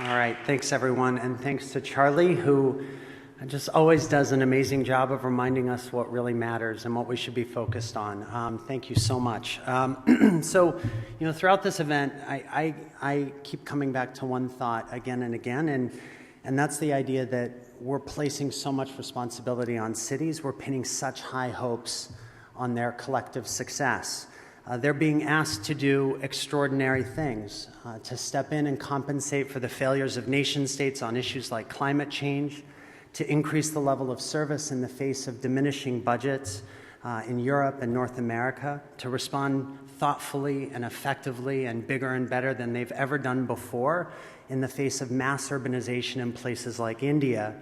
All right, thanks everyone, and thanks to Charlie, who just always does an amazing job of reminding us what really matters and what we should be focused on. Thank you so much. Throughout this event, I keep coming back to one thought again and again, and that's the idea that we're placing so much responsibility on cities. We're pinning such high hopes on their collective success. They're being asked to do extraordinary things, to step in and compensate for the failures of nation states on issues like climate change, to increase the level of service in the face of diminishing budgets in Europe and North America, to respond thoughtfully and effectively and bigger and better than they've ever done before in the face of mass urbanization in places like India.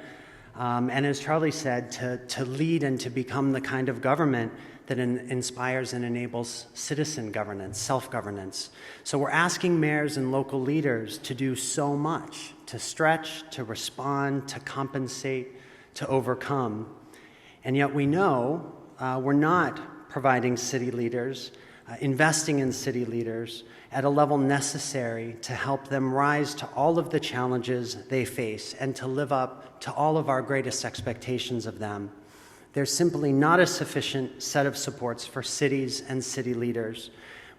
And as Charlie said, to lead and to become the kind of government that inspires and enables citizen governance, self-governance. So we're asking mayors and local leaders to do so much, to stretch, to respond, to compensate, to overcome. And yet we know we're not providing city leaders, investing in city leaders at a level necessary to help them rise to all of the challenges they face and to live up to all of our greatest expectations of them. There's simply not a sufficient set of supports for cities and city leaders.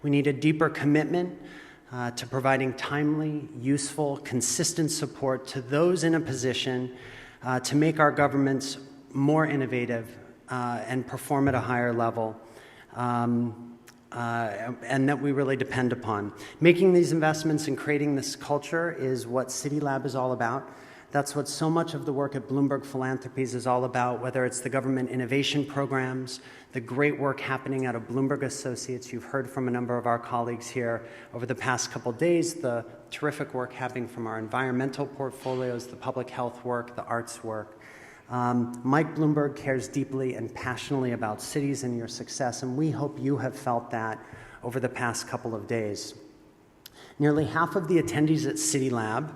We need a deeper commitment to providing timely, useful, consistent support to those in a position to make our governments more innovative and perform at a higher level, and that we really depend upon. Making these investments and creating this culture is what CityLab is all about. That's what so much of the work at Bloomberg Philanthropies is all about, whether it's the government innovation programs, the great work happening out of Bloomberg Associates. You've heard from a number of our colleagues here over the past couple days, the terrific work happening from our environmental portfolios, the public health work, the arts work. Mike Bloomberg cares deeply and passionately about cities and your success, and we hope you have felt that over the past couple of days. Nearly half of the attendees at CityLab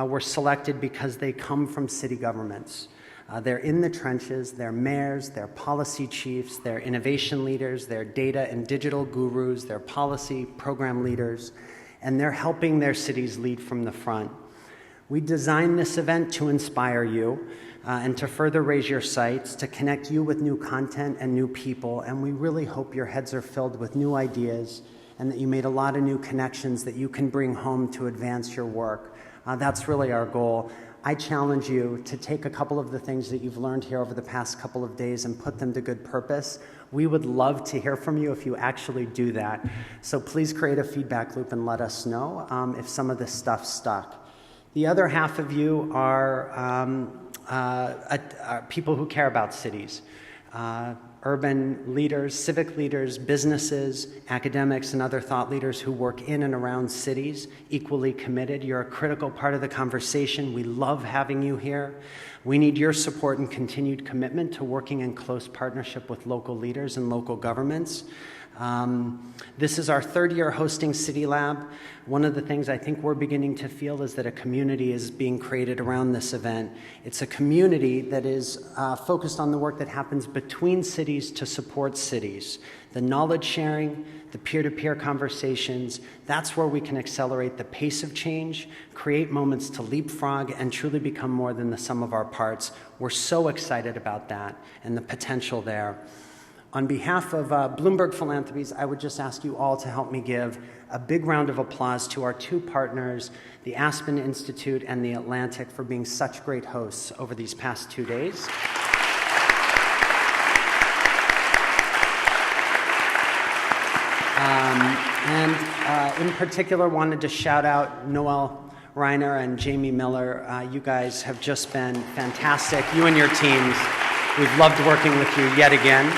were selected because they come from city governments. They're in the trenches, they're mayors, they're policy chiefs, they're innovation leaders, they're data and digital gurus, they're policy program leaders, and they're helping their cities lead from the front. We designed this event to inspire you and to further raise your sights, to connect you with new content and new people, and we really hope your heads are filled with new ideas and that you made a lot of new connections that you can bring home to advance your work. That's really our goal. I challenge you to take a couple of the things that you've learned here over the past couple of days and put them to good purpose. We would love to hear from you if you actually do that. So please create a feedback loop and let us know if some of this stuff stuck. The other half of you are people who care about cities. Urban leaders, civic leaders, businesses, academics, and other thought leaders who work in and around cities, equally committed. You're a critical part of the conversation. We love having you here. We need your support and continued commitment to working in close partnership with local leaders and local governments. This is our third year hosting CityLab. One of the things I think we're beginning to feel is that a community is being created around this event. It's a community that is focused on the work that happens between cities to support cities. The knowledge sharing, the peer-to-peer conversations, that's where we can accelerate the pace of change, create moments to leapfrog, and truly become more than the sum of our parts. We're so excited about that and the potential there. On behalf of Bloomberg Philanthropies, I would just ask you all to help me give a big round of applause to our two partners, the Aspen Institute and the Atlantic, for being such great hosts over these past 2 days. In particular, wanted to shout out Noel Reiner and Jamie Miller. You guys have just been fantastic, you and your teams. We've loved working with you yet again.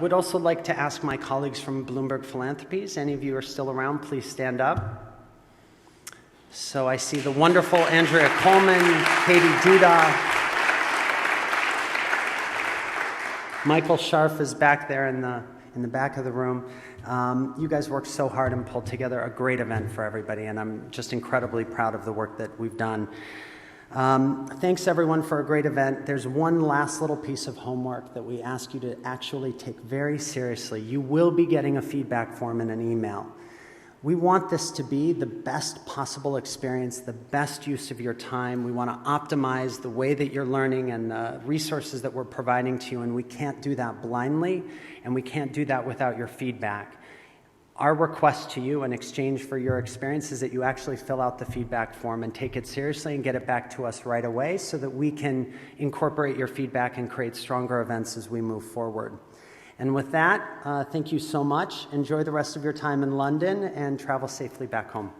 Would also like to ask my colleagues from Bloomberg Philanthropies, any of you are still around, please stand up. So I see the wonderful Andrea Coleman, Katie Duda. Michael Scharf is back there in the back of the room. You guys worked so hard and pulled together a great event for everybody, and I'm just incredibly proud of the work that we've done. Thanks everyone for a great event. There's one last little piece of homework that we ask you to actually take very seriously. You will be getting a feedback form in an email. We want this to be the best possible experience, the best use of your time. We want to optimize the way that you're learning and the resources that we're providing to you, and we can't do that blindly, and we can't do that without your feedback. Our request to you in exchange for your experience is that you actually fill out the feedback form and take it seriously and get it back to us right away so that we can incorporate your feedback and create stronger events as we move forward. And with that, thank you so much. Enjoy the rest of your time in London and travel safely back home.